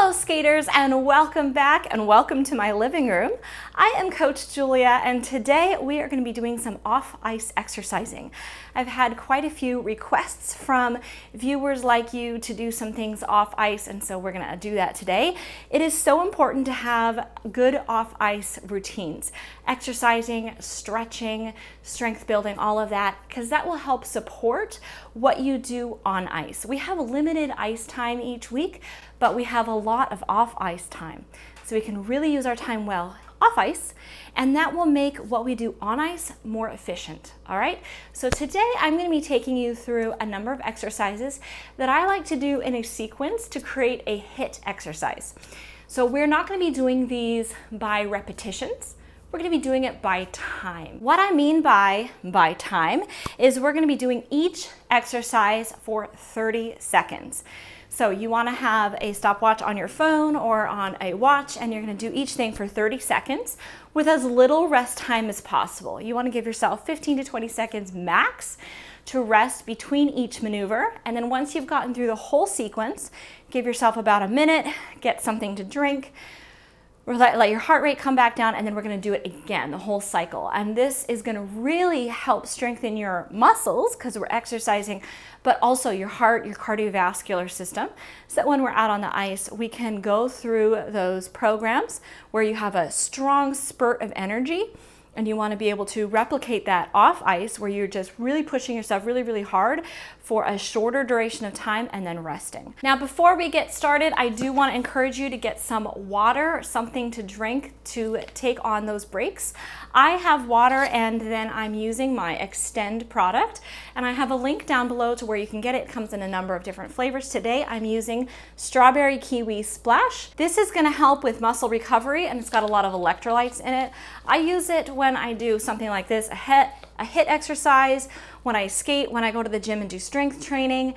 Hello skaters, and welcome back and welcome to my living room. I am Coach Julia, and today we are going to be doing some off-ice exercising. I've had quite a few requests from viewers like you to do some things off ice, and so we're going to do that today. It is so important to have good off-ice routines, exercising, stretching, strength building, all of that, because that will help support what you do on ice. We have limited ice time each week, but we have a lot of off-ice time. So we can really use our time well off ice, and that will make what we do on ice more efficient, all right? So today I'm gonna be taking you through a number of exercises that I like to do in a sequence to create a HIIT exercise. So we're not gonna be doing these by repetitions. We're gonna be doing it by time. What I mean by time is we're gonna be doing each exercise for 30 seconds. So you wanna have a stopwatch on your phone or on a watch, and you're gonna do each thing for 30 seconds with as little rest time as possible. You wanna give yourself 15 to 20 seconds max to rest between each maneuver. And then once you've gotten through the whole sequence, give yourself about a minute, get something to drink, let your heart rate come back down, and then we're gonna do it again, the whole cycle. And this is gonna really help strengthen your muscles because we're exercising, but also your heart, your cardiovascular system, so that when we're out on the ice, we can go through those programs where you have a strong spurt of energy, and you want to be able to replicate that off ice where you're just really pushing yourself really, really hard for a shorter duration of time and then resting. Now, before we get started, I do want to encourage you to get some water, something to drink to take on those breaks. I have water, and then I'm using my Extend product, and I have a link down below to where you can get it. It comes in a number of different flavors. Today, I'm using Strawberry Kiwi Splash. This is going to help with muscle recovery, and it's got a lot of electrolytes in it. I use it when I do something like this, a HIIT exercise, when I skate, when I go to the gym and do strength training.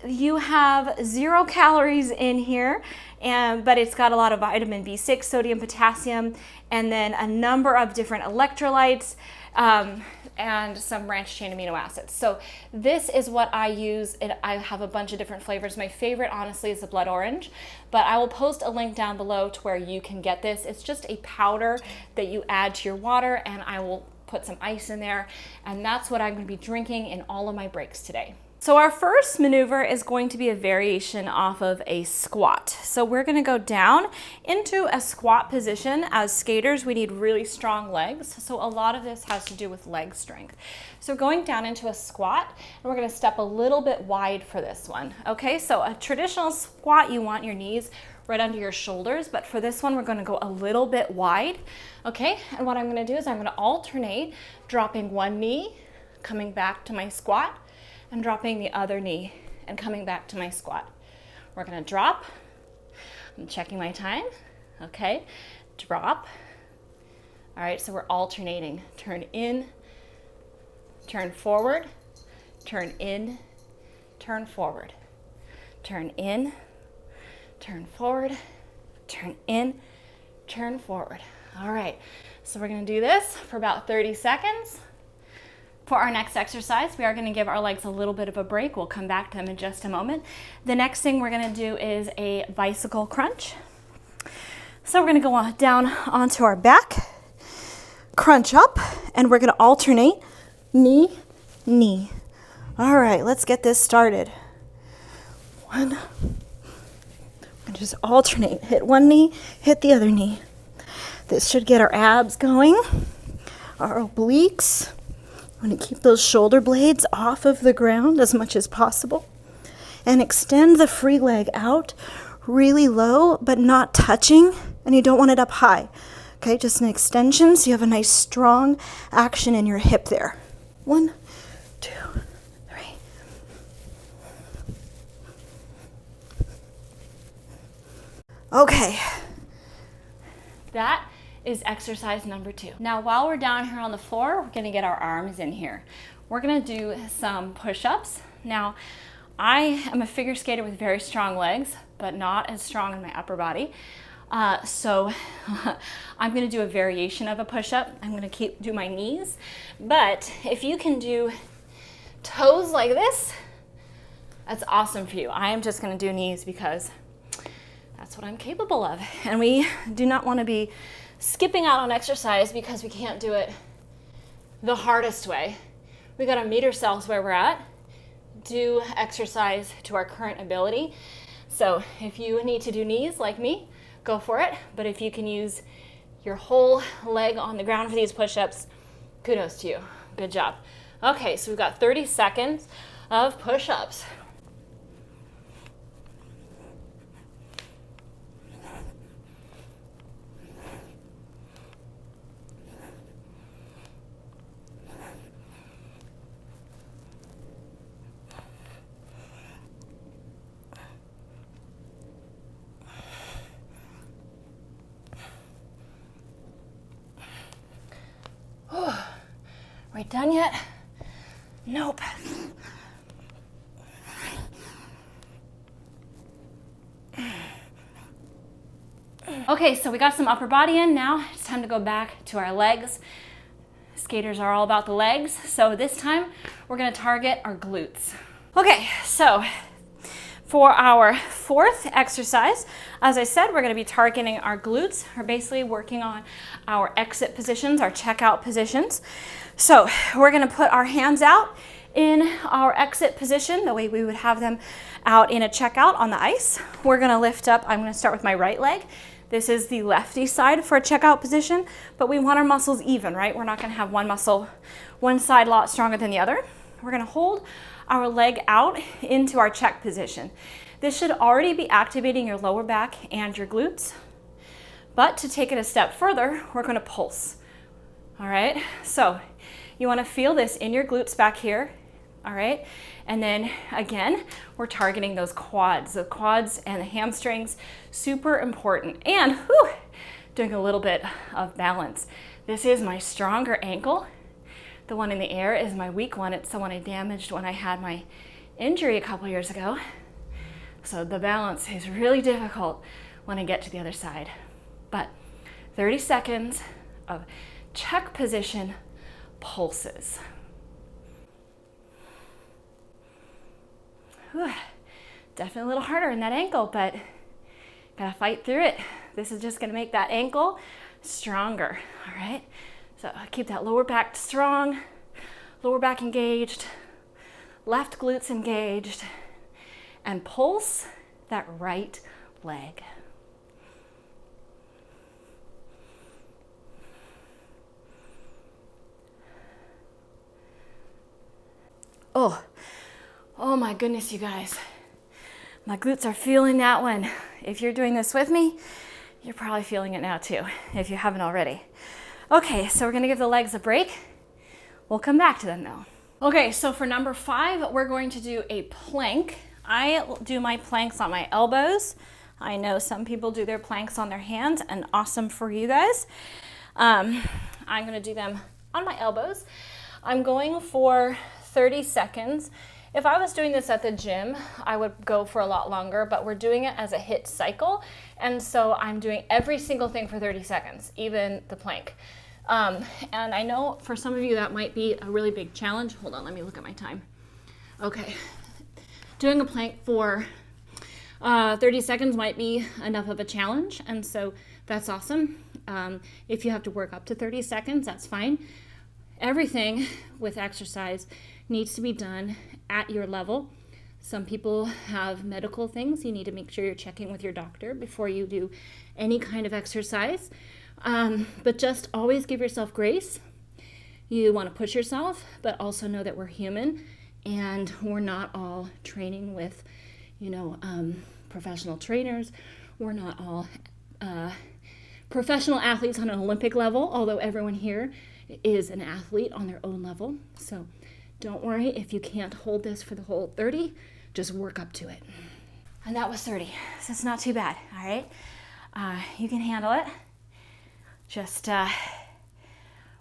You have 0 calories in here, but it's got a lot of vitamin B6, sodium, potassium, and then a number of different electrolytes, and some branched chain amino acids. So this is what I use. I have a bunch of different flavors. My favorite, honestly, is the blood orange, but I will post a link down below to where you can get this. It's just a powder that you add to your water, and I will put some ice in there, and that's what I'm going to be drinking in all of my breaks today. So our first maneuver is going to be a variation off of a squat. So we're going to go down into a squat position. As skaters, we need really strong legs. So a lot of this has to do with leg strength. So going down into a squat, and we're going to step a little bit wide for this one. Okay, so a traditional squat, you want your knees right under your shoulders, but for this one, we're going to go a little bit wide. Okay, and what I'm going to do is I'm going to alternate dropping one knee, coming back to my squat, and dropping the other knee and coming back to my squat. We're gonna drop. I'm checking my time. Okay, drop. All right, so we're alternating. Turn in, turn forward, turn in, turn forward, turn in, turn forward, turn in, turn forward. All right, so we're gonna do this for about 30 seconds. For our next exercise, we are going to give our legs a little bit of a break. We'll come back to them in just a moment. The next thing we're going to do is a bicycle crunch. So we're going to go on down onto our back, crunch up, and we're going to alternate knee, knee. All right, let's get this started. One, and just alternate. Hit one knee, hit the other knee. This should get our abs going, our obliques. I'm going to keep those shoulder blades off of the ground as much as possible, and extend the free leg out really low but not touching, and you don't want it up high. Okay, just an extension so you have a nice strong action in your hip there. 1, 2, 3. Okay, that is exercise number 2. Now, while we're down here on the floor, we're gonna get our arms in here. We're gonna do some push-ups. Now, I am a figure skater with very strong legs, but not as strong in my upper body. So I'm gonna do a variation of a push-up. I'm gonna do my knees, but if you can do toes like this, that's awesome for you. I am just gonna do knees because That's what I'm capable of. And we do not want to be skipping out on exercise because we can't do it the hardest way. We got to meet ourselves where we're at, do exercise to our current ability. So if you need to do knees like me, go for it. But if you can use your whole leg on the ground for these push-ups, kudos to you. Good job. Okay, so we've got 30 seconds of push-ups. Are we done yet? Nope. Okay, so we got some upper body in. Now it's time to go back to our legs. Skaters are all about the legs, so this time we're gonna target our glutes. Okay, so for our fourth exercise, as I said, we're gonna be targeting our glutes. We're basically working on our exit positions, our checkout positions. So we're gonna put our hands out in our exit position, the way we would have them out in a checkout on the ice. We're gonna lift up, I'm gonna start with my right leg. This is the lefty side for a checkout position, but we want our muscles even, right? We're not gonna have one muscle, one side a lot stronger than the other. We're gonna hold our leg out into our check position. This should already be activating your lower back and your glutes, but to take it a step further, we're gonna pulse, all right? So you wanna feel this in your glutes back here, all right? And then again, we're targeting those quads. The quads and the hamstrings, super important. And doing a little bit of balance. This is my stronger ankle. The one in the air is my weak one. It's the one I damaged when I had my injury a couple years ago. So the balance is really difficult when I get to the other side. But 30 seconds of check position pulses. Definitely a little harder in that ankle, but gotta fight through it. This is just gonna make that ankle stronger, all right? So keep that lower back strong, lower back engaged, left glutes engaged, and pulse that right leg. Oh my goodness, you guys. My glutes are feeling that one. If you're doing this with me, you're probably feeling it now too, if you haven't already. Okay, so we're gonna give the legs a break. We'll come back to them though. Okay, so for number 5, we're going to do a plank. I do my planks on my elbows. I know some people do their planks on their hands, and awesome for you guys. I'm gonna do them on my elbows. I'm going for 30 seconds. If I was doing this at the gym, I would go for a lot longer, but we're doing it as a HIIT cycle. And so I'm doing every single thing for 30 seconds, even the plank. And I know for some of you that might be a really big challenge. Hold on, let me look at my time. Okay, doing a plank for 30 seconds might be enough of a challenge, and so that's awesome. If you have to work up to 30 seconds, that's fine. Everything with exercise needs to be done at your level. Some people have medical things. You need to make sure you're checking with your doctor before you do any kind of exercise. But just always give yourself grace. You want to push yourself, but also know that we're human and we're not all training with, professional trainers. We're not all professional athletes on an Olympic level, although everyone here is an athlete on their own level. So don't worry if you can't hold this for the whole 30, just work up to it. And that was 30, so it's not too bad, all right? You can handle it. Just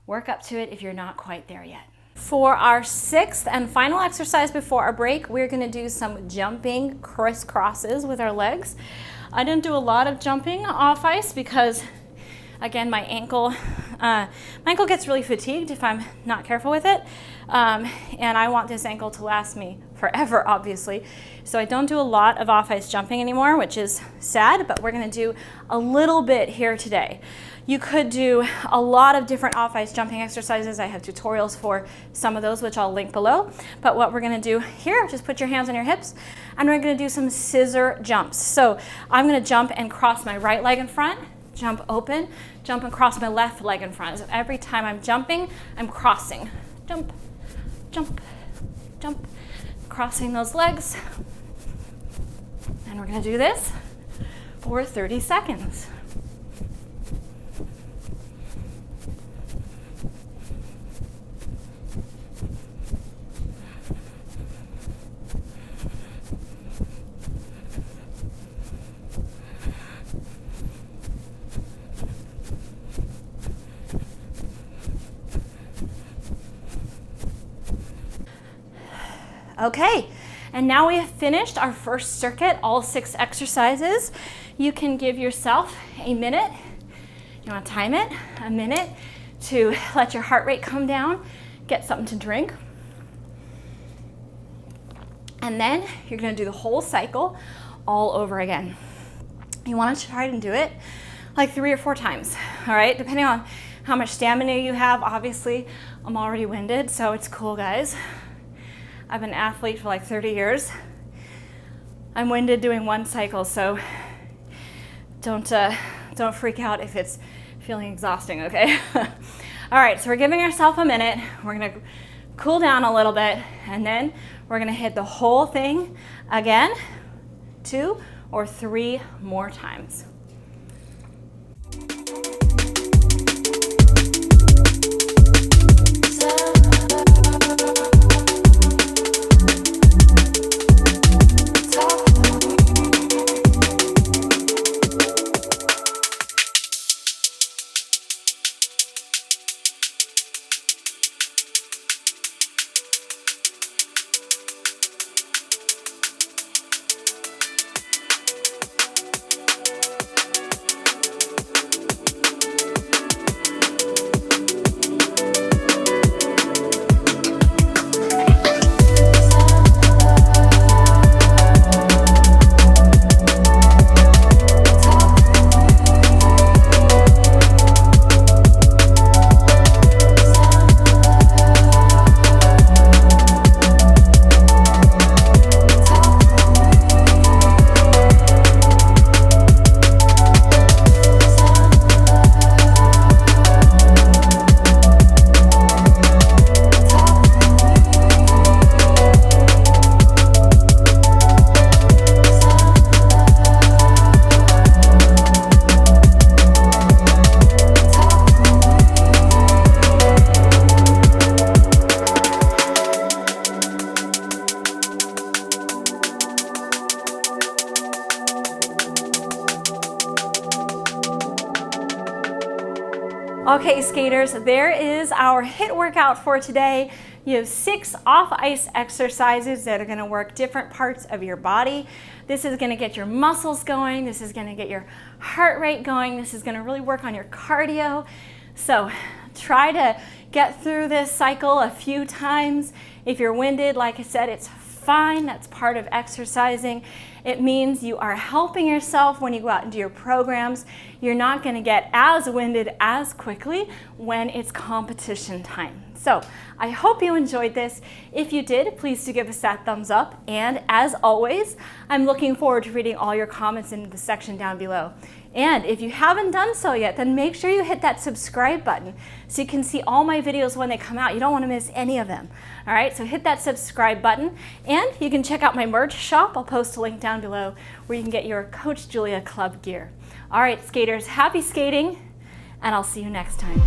work up to it if you're not quite there yet. For our 6th and final exercise before our break, we're gonna do some jumping crisscrosses with our legs. I didn't do a lot of jumping off ice because, again, my ankle gets really fatigued if I'm not careful with it. And I want this ankle to last me forever, obviously. So I don't do a lot of off-ice jumping anymore, which is sad, but we're gonna do a little bit here today. You could do a lot of different off-ice jumping exercises. I have tutorials for some of those, which I'll link below. But what we're gonna do here, just put your hands on your hips, and we're gonna do some scissor jumps. So I'm gonna jump and cross my right leg in front, jump open, jump and cross my left leg in front. So every time I'm jumping, I'm crossing. Jump, jump, jump, crossing those legs. And we're gonna do this for 30 seconds. Okay, and now we have finished our first circuit, all 6 exercises. You can give yourself a minute, you want to time it, a minute to let your heart rate come down, get something to drink. And then you're going to do the whole cycle all over again. You want to try and do it like 3 or 4 times, all right? Depending on how much stamina you have. Obviously, I'm already winded, so it's cool, guys. I've been an athlete for like 30 years. I'm winded doing 1 cycle, so don't freak out if it's feeling exhausting, okay? All right, so we're giving ourselves a minute. We're gonna cool down a little bit, and then we're gonna hit the whole thing again 2 or 3 more times. Okay, skaters, there is our HIIT workout for today. You have 6 off-ice exercises that are gonna work different parts of your body. This is gonna get your muscles going. This is gonna get your heart rate going. This is gonna really work on your cardio. So try to get through this cycle a few times. If you're winded, like I said, it's fine. That's part of exercising. It means you are helping yourself when you go out and do your programs. You're not going to get as winded as quickly when it's competition time. So I hope you enjoyed this. If you did, please do give us that thumbs up. And as always, I'm looking forward to reading all your comments in the section down below. And if you haven't done so yet, then make sure you hit that subscribe button so you can see all my videos when they come out. You don't want to miss any of them. All right, so hit that subscribe button, and you can check out my merch shop. I'll post a link down below where you can get your Coach Julia Club gear. All right, skaters, happy skating, and I'll see you next time.